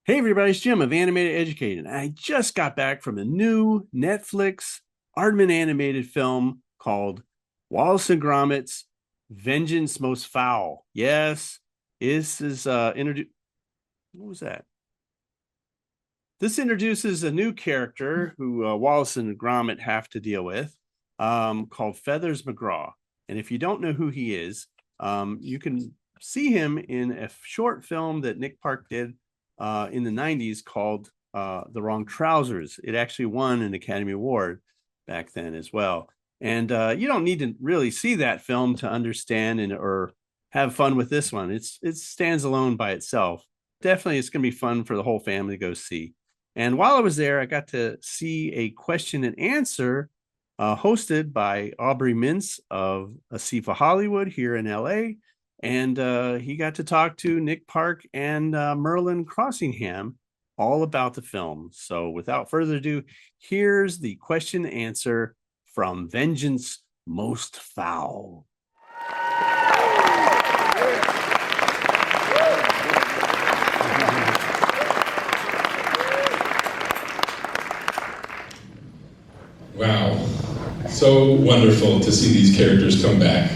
Hey everybody, it's Jim of Animateducated. And I just got back from a new Netflix Aardman animated film called Wallace and Gromit's Vengeance, Most Fowl. Yes, this is what was that? This introduces a new character who Wallace and Gromit have to deal with, called Feathers McGraw. And if you don't know who he is, you can see him in a short film that Nick Park did in the 90s called The Wrong Trousers. It actually won an Academy Award back then as well. And you don't need to really see that film to understand or have fun with this one. It stands alone by itself. Definitely, it's going to be fun for the whole family to go see. And while I was there, I got to see a question and answer hosted by Aubri Mintz of ASIFA Hollywood here in LA. And he got to talk to Nick Park and Merlin Crossingham all about the film. So without further ado, here's the question and answer from Vengence, Most Fowl. Wow, so wonderful to see these characters come back.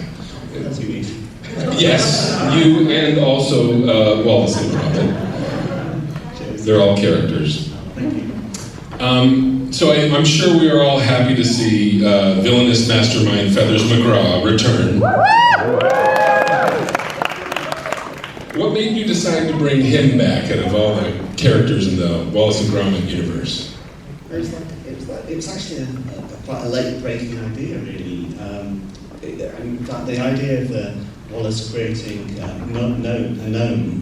Yes, you and also Wallace and Gromit. They're all characters. So I'm sure we are all happy to see villainous mastermind Feathers McGraw return. What made you decide to bring him back out of all the characters in the Wallace and Gromit universe? It was actually quite a late-breaking idea, really. In fact, the idea of Wallace creating a gnome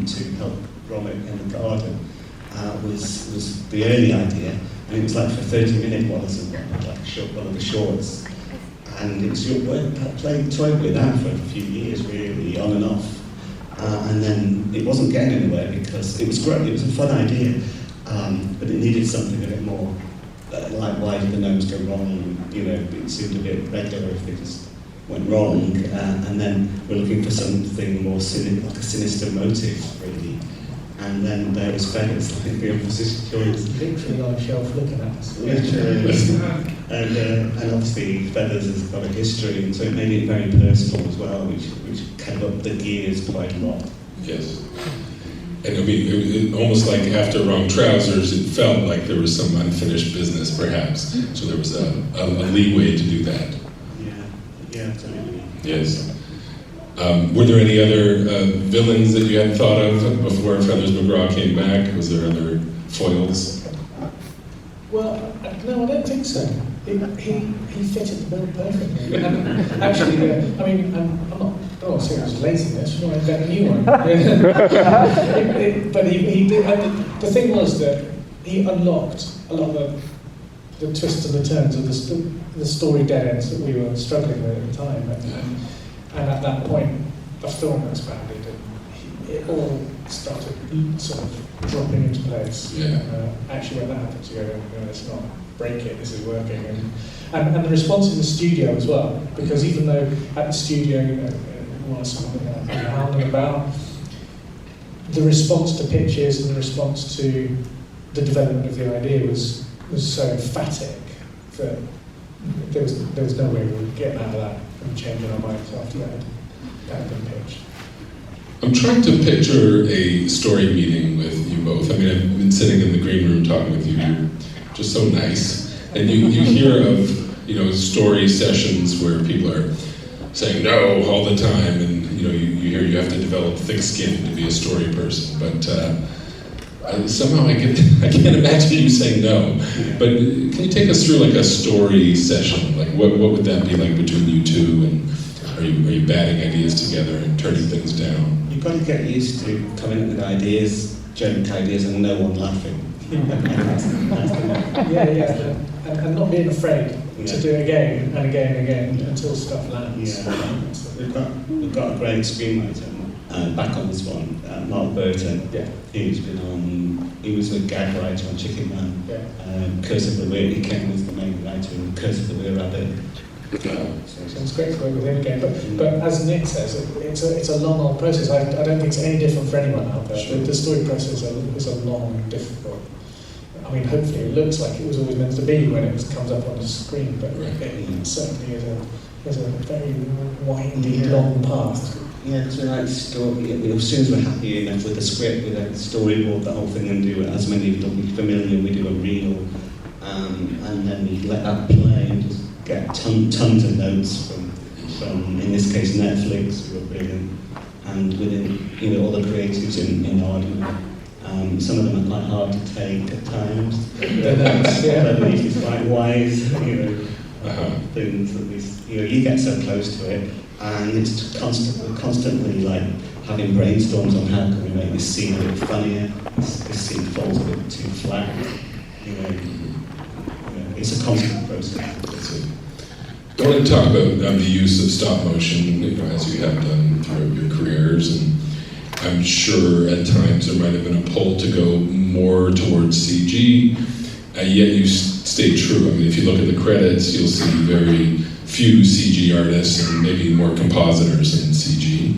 to help Gromit in the garden was the early idea, and it was like for 30-minute Wallace and Gromit, like one of the shorts. And it was toyed with that for a few years, really, on and off. And then it wasn't getting anywhere because it was great. It was a fun idea, but it needed something a bit more. Like, why did the gnomes go wrong? It seemed a bit regular if they just went wrong. And then we're looking for something more like a sinister motive, really. And then there was Feathers, like the opposite choice. Literally on a shelf looking at us. Literally. And obviously Feathers has got a history, and so it made it very personal as well, which kept up the gears quite a lot. Yes. And it almost like after Wrong Trousers, it felt like there was some unfinished business, perhaps. So there was a leeway to do that. Yeah, absolutely. Yes. Were there any other villains that you hadn't thought of before Feathers McGraw came back? Was there other foils? Well, no, I don't think so. He fitted the bill perfectly. Actually, I'm not. Oh, so it was laziness. Well, I got a new one. But he did. The thing was that he unlocked a lot of the twists and the turns of the story dead ends that we were struggling with at the time. And at that point, the film expanded, and it all started sort of dropping into place. Yeah. Actually, when that happens, you go, no, let's not break it, this is working. And the response in the studio as well, because even though at the studio, was something around and about, the response to pitches and the response to the development of the idea was so emphatic that there was no way we would get out of that and changing our minds after that had been pitched. I'm trying to picture a story meeting with you both. I mean, I've been sitting in the green room talking with you. You're just so nice. And you hear of, story sessions where people are saying no all the time, and you hear you have to develop thick skin to be a story person. But somehow I can't imagine you saying no. But can you take us through like a story session? Like what would that be like between you two? And are you batting ideas together and turning things down? You've got to get used to coming up with ideas, joke ideas, and no one laughing. Yeah. And not being afraid to do it again and again and again until stuff lands. Yeah. We've got a great screenwriter back on this one, Mark Burton. Yeah. He was a gag writer on Chicken Man. Yeah. Curse of the Were, he came as the main writer in Curse of the Were Rabbit. So it's great to work with him again. But as Nick says, it's a long, old process. I don't think it's any different for anyone out there. Sure. The story process is a long, difficult. I mean, hopefully it looks like it was always meant to be when it comes up on the screen, but it certainly is a very windy, long path. Yeah, because we like story. As soon as we're happy enough with the script, we like storyboard the whole thing and do it. As many of them are familiar, we do a reel, and then we let that play and just get tons of notes from in this case Netflix, who were brilliant, and within all the creatives in Audrey. Some of them are quite hard to take at times. But it's quite wise, things that you get so close to it, and it's constantly like having brainstorms on how can we make this scene a bit funnier. This scene falls a bit too flat. It's a constant process. I want to talk about the use of stop motion, as you have done throughout your careers, and I'm sure at times there might have been a pull to go more towards CG, yet you stay true. I mean, if you look at the credits, you'll see very few CG artists and maybe more compositors in CG.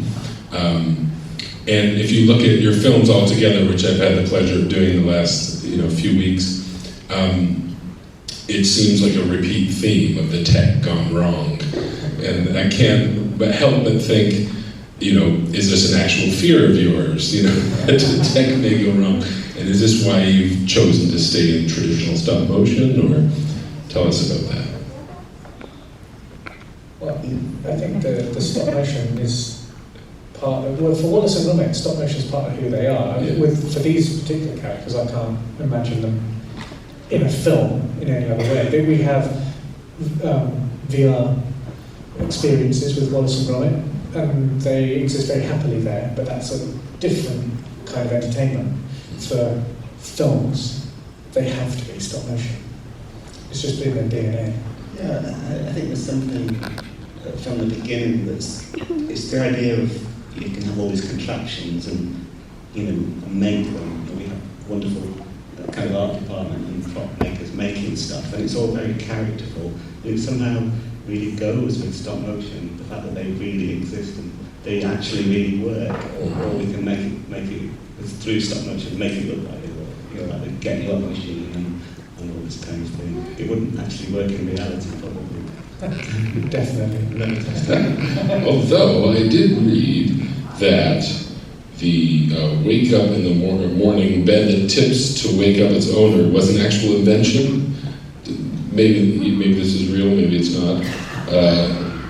And if you look at your films altogether, which I've had the pleasure of doing the last few weeks, it seems like a repeat theme of the tech gone wrong. And I can't help but think, is this an actual fear of yours, that the tech may go wrong? And is this why you've chosen to stay in traditional stop motion, or tell us about that? Well, I think the stop motion is part of, for Wallace and Gromit, stop motion is part of who they are. Yeah. For these particular characters, I can't imagine them in a film in any other way. But we have VR experiences with Wallace and Gromit, and they exist very happily there, but that's a different kind of entertainment. For films, they have to be stop motion. It's just in their DNA. Yeah, I think there's something from the beginning it's the idea of you can have all these contraptions and make them. We have wonderful kind of art department and prop makers making stuff, and it's all very characterful. It somehow really goes with stop motion, the fact that they really exist and they actually really work, or we can make it through stop motion, make it look like it works, like the getting up machine and all this kind of thing. It wouldn't actually work in reality, probably. Definitely. Although I did read that the wake up in the morning bed that tips to wake up its owner was an actual invention. Maybe this is real, maybe it's not.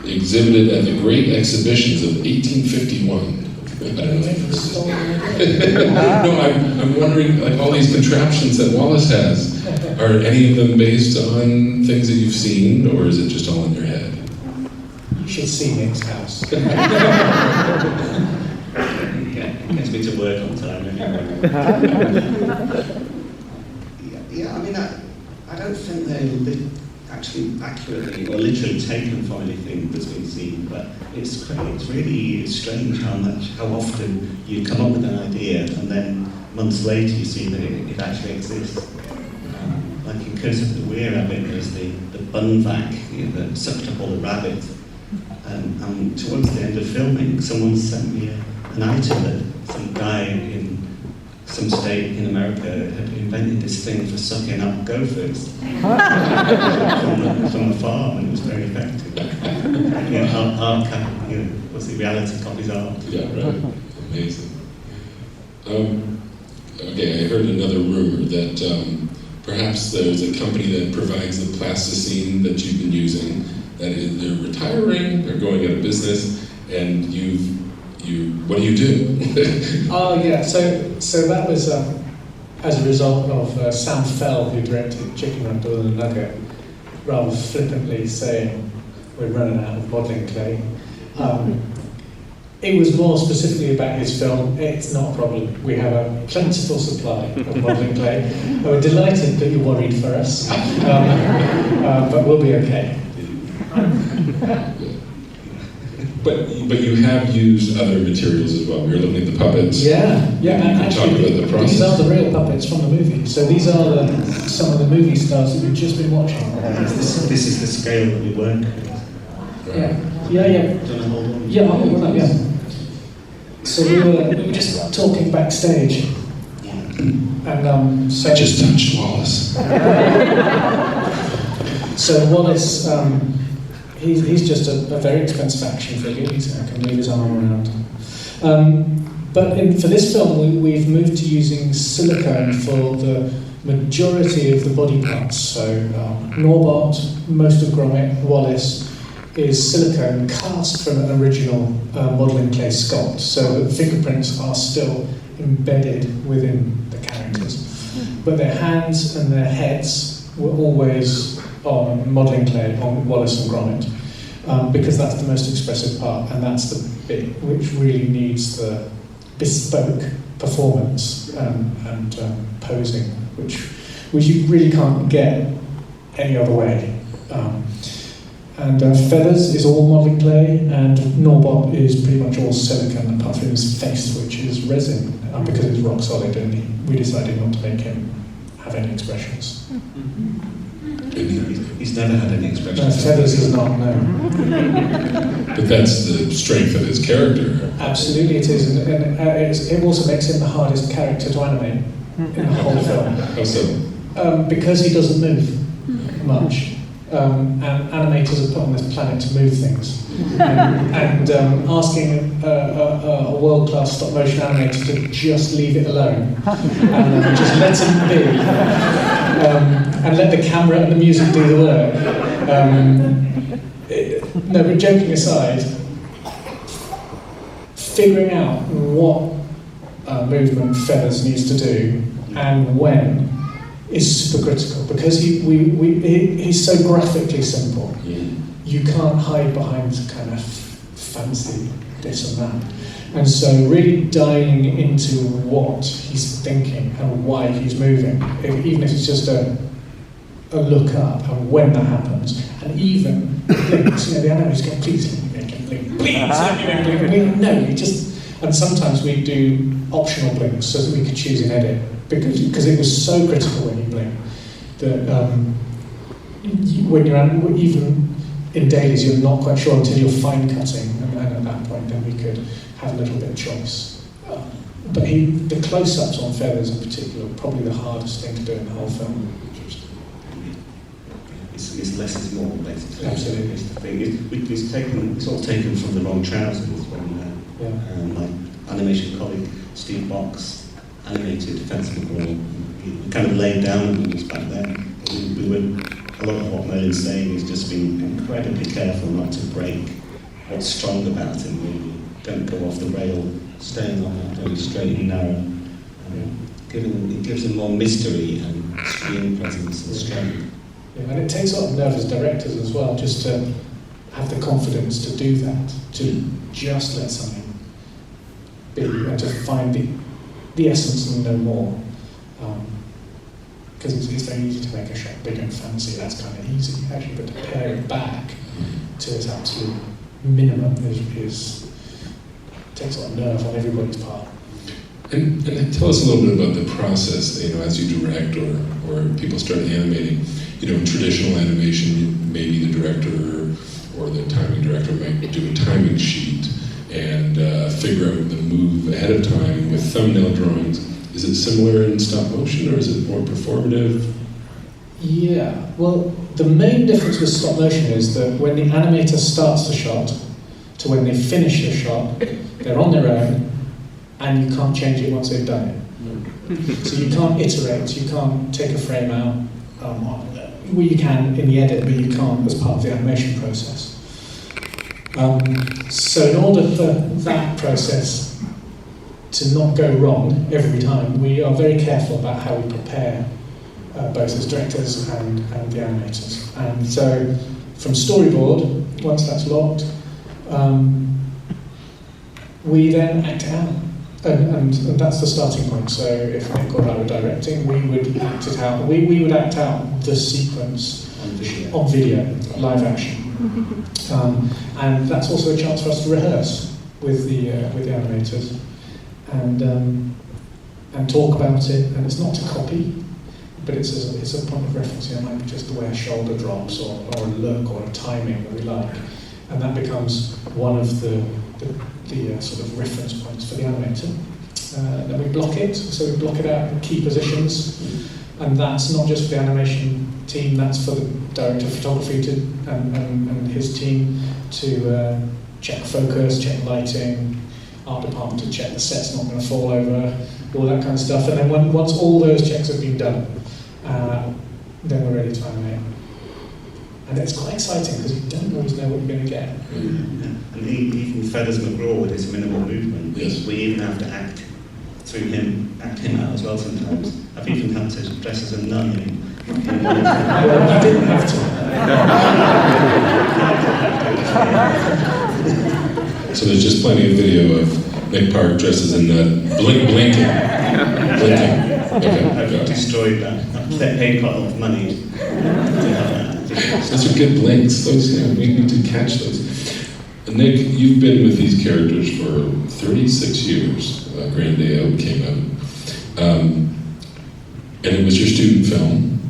Exhibited at the Great Exhibitions of 1851. I don't know if this is... No, I'm wondering, like all these contraptions that Wallace has, are any of them based on things that you've seen, or is it just all in your head? You should see Nick's house. Gets me to work on time anyway. I mean, I don't think they're actually accurately or literally taken from anything that's been seen, but it's really strange how often you come up with an idea and then months later you see that it actually exists. Like in Curse of the Weir Rabbit, there's the bun vac that sucked up all the rabbits. And towards the end of filming, someone sent me an item that some guy in some state in America had invented this thing for sucking up gophers from the farm, and it was very effective. What's the reality copies art? Yeah, right. Amazing. Okay, I heard another rumor that perhaps there's a company that provides the plasticine that you've been using, that they're retiring, they're going out of business, and what do you do? Oh yeah, so that was as a result of Sam Fell, who directed Chicken Run, Doyle and Nugget, rather flippantly saying we're running out of modelling clay. It was more specifically about his film. It's not a problem. We have a plentiful supply of modelling clay. And we're delighted that you're worried for us, but we'll be okay. But you have used other materials as well. We were looking at the puppets. Yeah. You can Actually, talk about the process. these are the real puppets from the movie. So these are some of the movie stars that we've just been watching. This is the scale that we work with. Yeah. Yeah. Do you want to hold on? Yeah, I'll hold on, yeah. So we were just talking backstage, Yeah. and so I just touched Wallace. so Wallace, he's just a very expensive action figure. I can move his arm around. But for this film, we've moved to using silicone for the majority of the body parts. So Norbert, most of Gromit, Wallace, is silicone cast from an original modelling clay sculpt. So the fingerprints are still embedded within the characters. But their hands and their heads were always on modelling clay on Wallace and Gromit, because that's the most expressive part, and that's the bit which really needs the bespoke performance and posing, which you really can't get any other way. And Feathers is all modelling clay, and Norbot is pretty much all silicone, apart from his face, which is resin, because it's rock solid, and we decided not to make him have any expressions. He's never had any No, expressions. Feathers is not, no. But that's the strength of his character. Absolutely it is, and it also makes him the hardest character to animate in the whole film. How so? Because he doesn't move much. And animators are put on this planet to move things. And asking a world-class stop-motion animator to just leave it alone and just let him be, and let the camera and the music do the work. No, but joking aside, figuring out what movement Feathers needs to do and when is super critical, because he's so graphically simple. Yeah. You can't hide behind kind of fancy this and that. And so really dialing into what he's thinking and why he's moving, even if it's just a look up and when that happens, and even blinks, the animator's going, please let me make him blink, please let me make him blink. No, he just, and sometimes we do optional blinks so that we could choose an edit, because it was so critical when you blink that when you're even in dailies, you're not quite sure until you're fine cutting, and at that point, then we could have a little bit of choice. But the close-ups on Feathers in particular, are probably the hardest thing to do in the whole film. It's less is more, basically. Absolutely. It's the thing. It's all taken from the wrong trousers when my animation colleague Steve Box animated Fence McGraw. He kind of laid down the rules back then. We were, a lot of what Merlin's saying is just being incredibly careful not to break what's strong about him, really. Don't go off the rail, staying on that very straight and narrow. It gives him more mystery and screen presence and strength. Yeah, and it takes a lot of nerve as directors as well, just to have the confidence to do that, to just let something be, and to find the essence and no more. Because it's very easy to make a shot big and fancy, that's kind of easy, actually, but to pare it back to its absolute minimum takes a lot of nerve on everybody's part. And tell us a little bit about the process, as you direct or people start animating. In traditional animation, maybe the director or the timing director might do a timing sheet and figure out the move ahead of time with thumbnail drawings. Is it similar in stop motion, or is it more performative? Yeah, well, the main difference with stop motion is that when the animator starts the shot to when they finish the shot, they're on their own, and you can't change it once they've done it. So you can't iterate, you can't take a frame out. Well, you can in the edit, but you can't as part of the animation process. So in order for that process to not go wrong every time, we are very careful about how we prepare both as directors and the animators. And so from storyboard, once that's locked, we then act it out. And that's the starting point. So if Nick or I were directing, we would act it out. We would act out the sequence on video, live action. And that's also a chance for us to rehearse with the animators and talk about it. And it's not to copy, but it's a point of reference. It might be just the way a shoulder drops, or a look, or a timing that we like. and that becomes one of the sort of reference points for the animator. Then we block it, so we block it out in key positions, and that's not just for the animation team, that's for the director of photography and his team to check focus, check lighting, art department to check the set's not going to fall over, all that kind of stuff. And then once all those checks have been done, then we're ready to animate. And it's quite exciting because you don't always know what you're going to get. And even Feathers McGraw with his minimal movement, we even have to act through him, act him out as well sometimes. I've even had to dress as a nun in one of Well, you didn't have to. So there's just plenty of video of Nick Park dressed as a nut, blinking. Okay, I've destroyed that. I've paid quite a lot of money to have that. Those are good blinks. Those, we need to catch those. Nick, you've been with these characters for 36 years. Grand Day Out came out. And it was your student film.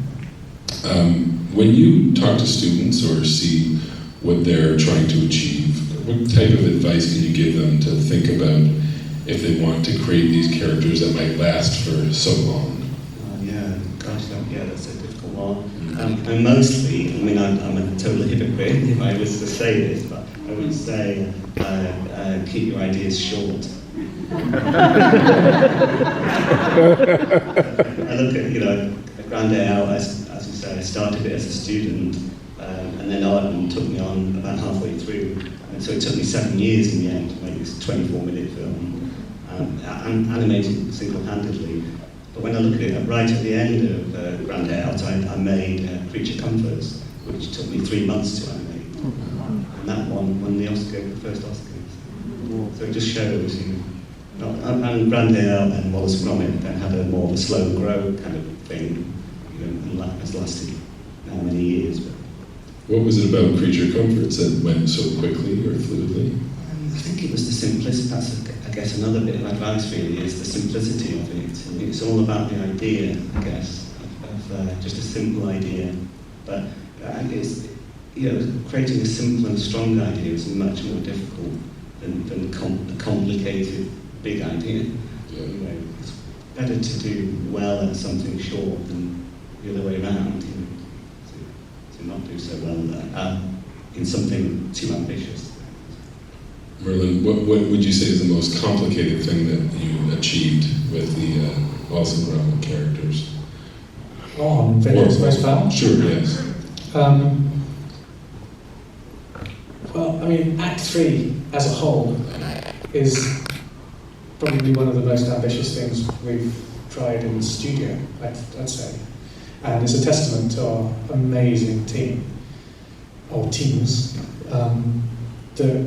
When you talk to students or see what they're trying to achieve, what type of advice can you give them to think about if they want to create these characters that might last for so long? That's a difficult one. And mostly, I mean, I'm a total hypocrite if I was to say this, but I would say keep your ideas short. I look at, a Grand Day Out, as you say, I started it as a student, and then Arden took me on about halfway through, and so it took me 7 years in the end to make this 24-minute film, animated single-handedly. But when I look at it, right at the end of Grand Day Out, I made Creature Comforts, which took me 3 months to animate, and that one won the Oscar, the first Oscar. So it just shows, and Grand Day Out and Wallace Gromit then had a more of a slow grow kind of thing, and that has lasted now many years. But what was it about Creature Comforts that went so quickly or fluidly? I think it was the simplicity. That's, I guess, another bit of advice really is the simplicity of it. It's all about the idea, I guess, of just a simple idea. But it's, creating a simple and strong idea is much more difficult than a complicated big idea. Yeah. It's better to do well at something short than the other way around. To not do so well in something too ambitious. Merlin, what would you say is the most complicated thing that you achieved with the Wallace Gromit characters? On Vengence, Most Fowl? Sure, yes. Well, I mean, Act 3 as a whole is probably one of the most ambitious things we've tried in the studio, I'd say. And it's a testament to our amazing team, or teams, that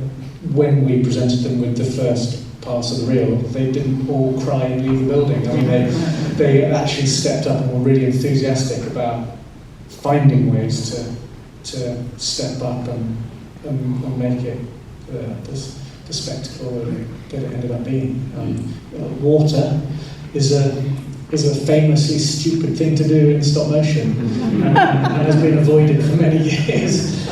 when we presented them with the first pass of the reel, they didn't all cry and leave the building. I mean, they actually stepped up and were really enthusiastic about finding ways to step up and make it the spectacle that it ended up being. Water is a famously stupid thing to do in stop motion, and has been avoided for many years.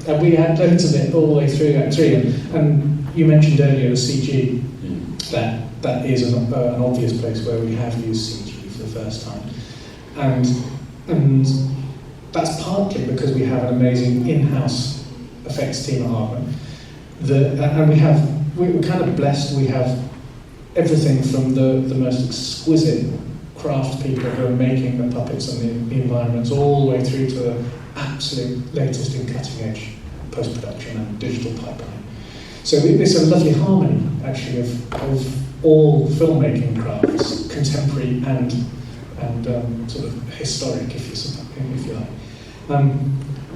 And we had loads of it all the way through Act 3. And you mentioned earlier the CG. That is an obvious place where we have used CG for the first time. And that's partly because we have an amazing in-house effects team at Harvard. And we're kind of blessed. We have everything from the most exquisite craft people who are making the puppets and the environments, all the way through to the absolute latest in cutting-edge post-production and digital pipeline. So it's a lovely harmony, actually, of all filmmaking crafts, contemporary and sort of historic, if you like.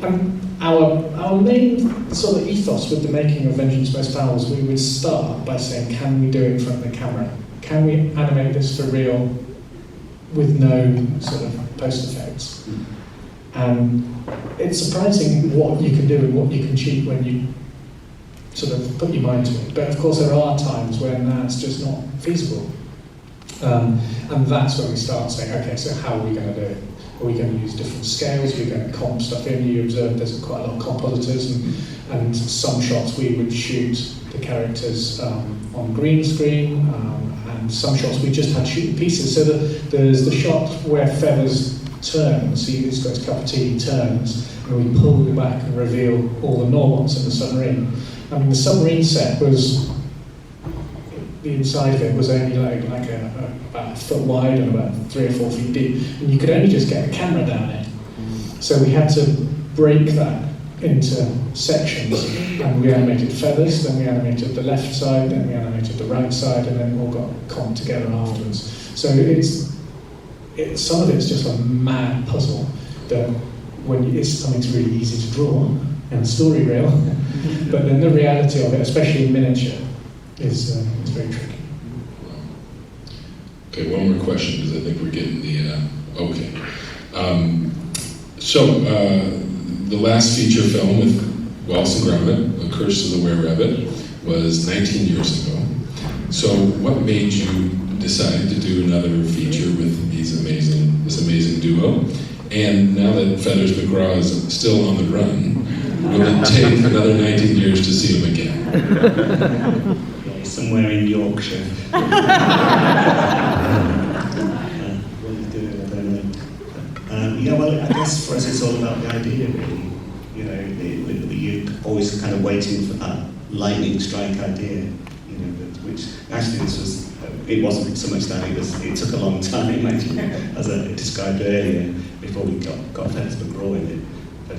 And our main sort of ethos with the making of Vengence, Most Fowl was we would start by saying, can we do it in front of the camera? Can we animate this for real with no sort of post effects? And it's surprising what you can do and what you can achieve when you sort of put your mind to it. But of course there are times when that's just not feasible. And that's when we start saying, okay, so how are we going to do it? Are we going to use different scales? We're going to comp stuff in. You observe there's quite a lot of compositors, and some shots we would shoot the characters on green screen, and some shots we just had shooting pieces. So there's the shot where Feathers turns, he's got his cup of tea, he turns, and we pull back and reveal all the Normots in the submarine. I mean, the submarine set was, the inside of it was only like about a foot wide and about 3 or 4 feet deep, and you could only just get a camera down it. So we had to break that into sections, and we animated Feathers, then we animated the left side, then we animated the right side, and then it all got comped together afterwards. So some of it's just a mad puzzle that it's something's really easy to draw and story reel, but then the reality of it, especially in miniature, is very tricky. Okay, one more question because I think we're getting the okay. The last feature film with Wallace Gromit, A Curse of the Were-Rabbit, was 19 years ago. So what made you decide to do another feature with this amazing duo? And now that Feathers McGraw is still on the run, will it take another 19 years to see him again? Somewhere in Yorkshire. What are you doing? I don't know. Yeah, well, I guess for us it's all about the idea, really. You know, you're always kind of waiting for that lightning strike idea. You know, which actually it wasn't so much that it took a long time, actually, as I described earlier, before we got Feathers McGraw in it. But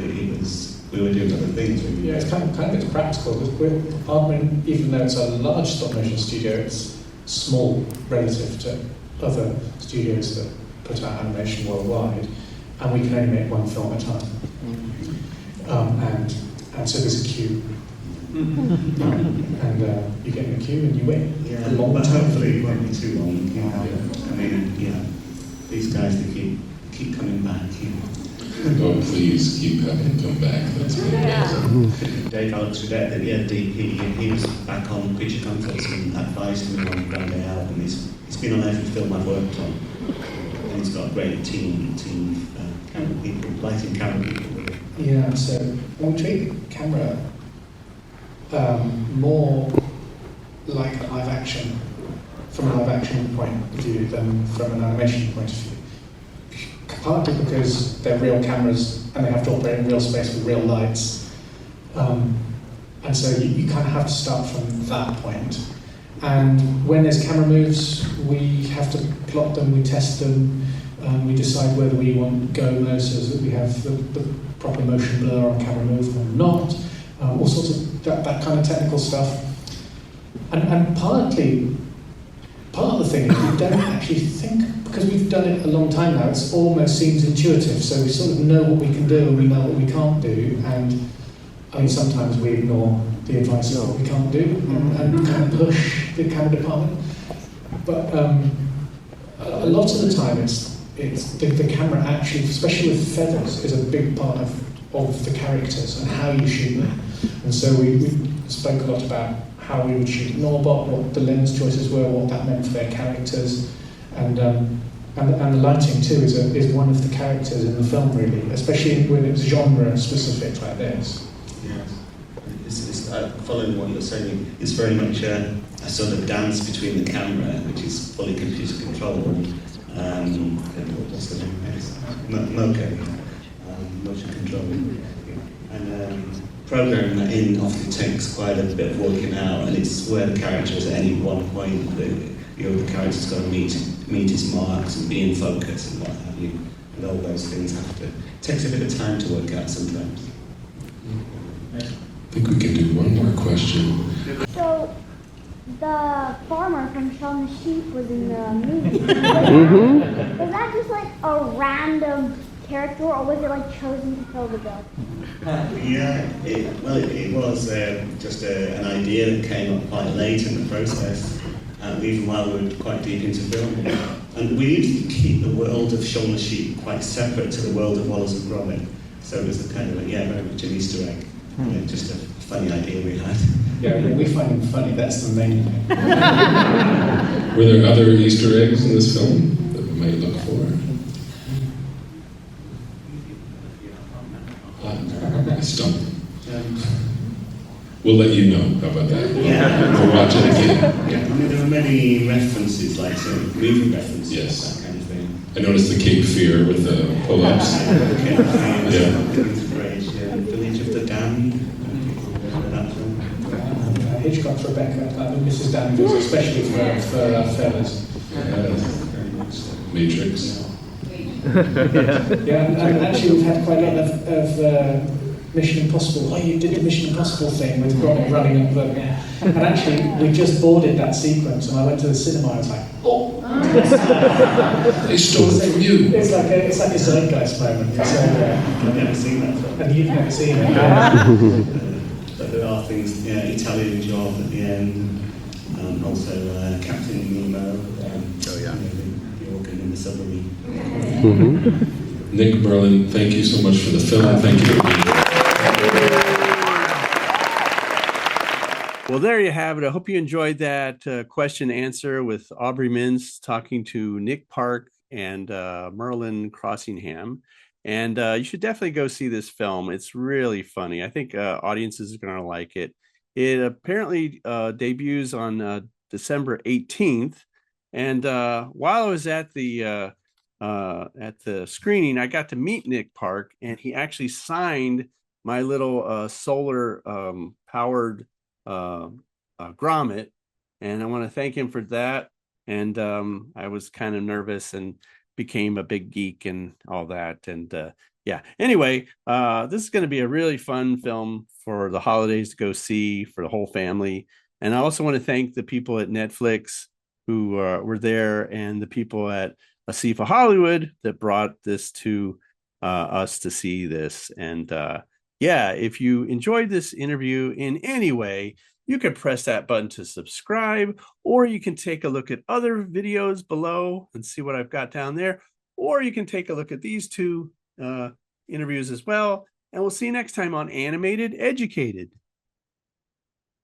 we were doing other things. Really. Yeah, it's kind of practical. Aubri, even though it's a large stop-motion studio, it's small relative to other studios that put out animation worldwide, and we can only make one film at a time. And so there's a queue. And you get in a queue and you wait. Yeah, a long but time. hopefully it won't be too long. I mean, these guys, they keep coming back. Oh, please keep having him come back. That's been amazing. Dave Alex Redette, the DP, he was back on Picture Comforts and advised me on Grand Day Out, and he's been on every film I've worked on. And he's got a great team camera people, lighting camera people with it. Yeah, so we treat camera more like a live action, from a live action point of view than from an animation point of view. Partly because they're real cameras and they have to operate in real space with real lights. And so you kind of have to start from that point. And when there's camera moves, we have to plot them, we test them, we decide whether we want go modes so that we have the proper motion blur on camera move or not, all sorts of that kind of technical stuff. And part of the thing is we don't actually think, because we've done it a long time now, it almost seems intuitive, so we sort of know what we can do and we know what we can't do, and I mean sometimes we ignore the advice of what we can't do and kind of push the camera department. But a lot of the time it's the camera actually, especially with Feathers, is a big part of the characters and how you shoot them. And so we spoke a lot about how we would shoot Norbot, what the lens choices were, what that meant for their characters, and the lighting too is one of the characters in the film, really, especially when it's genre specific like this. Yes, it's following what you're saying. It's very much a sort of dance between the camera, which is fully computer controlled. What's the name? Motion control, and programming that in often takes quite a bit of working out, and it's where the character is at any one point. The character's got to meet his marks and be in focus and what have you, and all those things it takes a bit of time to work out sometimes. I think we can do one more question. So, the farmer from Shaun the Sheep was in the movie. Was that just like a random character, or was it like chosen to fill the bill? Yeah, it was just an idea that came up quite late in the process, even while we were quite deep into filming. And we usually keep the world of Shaun the Sheep quite separate to the world of Wallace and Gromit. So it was a kind of very much an Easter egg. Just a funny idea we had. Yeah, we find them funny, that's the main thing. Were there other Easter eggs in this film that we might look for? Stump. Um, We'll let you know. How about that? Yeah. We'll watch it again. Yeah, I mean, there are many references, like sort of movie references, Yes. that kind of thing. I noticed the Cape Fear with the pull-ups. Okay, Yeah. Village of the Damned. That film. Hitchcock's Rebecca, Mrs. Danvers, especially for fellas. Matrix. Yeah, and actually we've had quite a lot of Mission Impossible. Oh, you did the Mission Impossible thing with Gromit running up the... And actually, we just boarded that sequence, and I went to the cinema. I was like, oh! They stole it from you. It's like a zeitgeist moment. So, I've never seen that film. and you've never seen it. But there are things, yeah, Italian Job at the end, also Captain Nemo. The organ in the submarine. Nick, Merlin, thank you so much for the film. Thank you. Well, there you have it. I hope you enjoyed that question answer with Aubri Mintz talking to Nick Park and Merlin Crossingham. And you should definitely go see this film. It's really funny. I think audiences are going to like it. It apparently debuts on December 18th. And while I was at the screening, I got to meet Nick Park, and he actually signed my little solar powered Gromit, and I want to thank him for that. And I was kind of nervous and became a big geek and all that. And yeah, anyway, this is going to be a really fun film for the holidays to go see for the whole family. And I also want to thank the people at Netflix who were there, and the people at ASIFA Hollywood that brought this to us to see this. And yeah, if you enjoyed this interview in any way, you can press that button to subscribe, or you can take a look at other videos below and see what I've got down there, or you can take a look at these two interviews as well. And we'll see you next time on Animated Educated.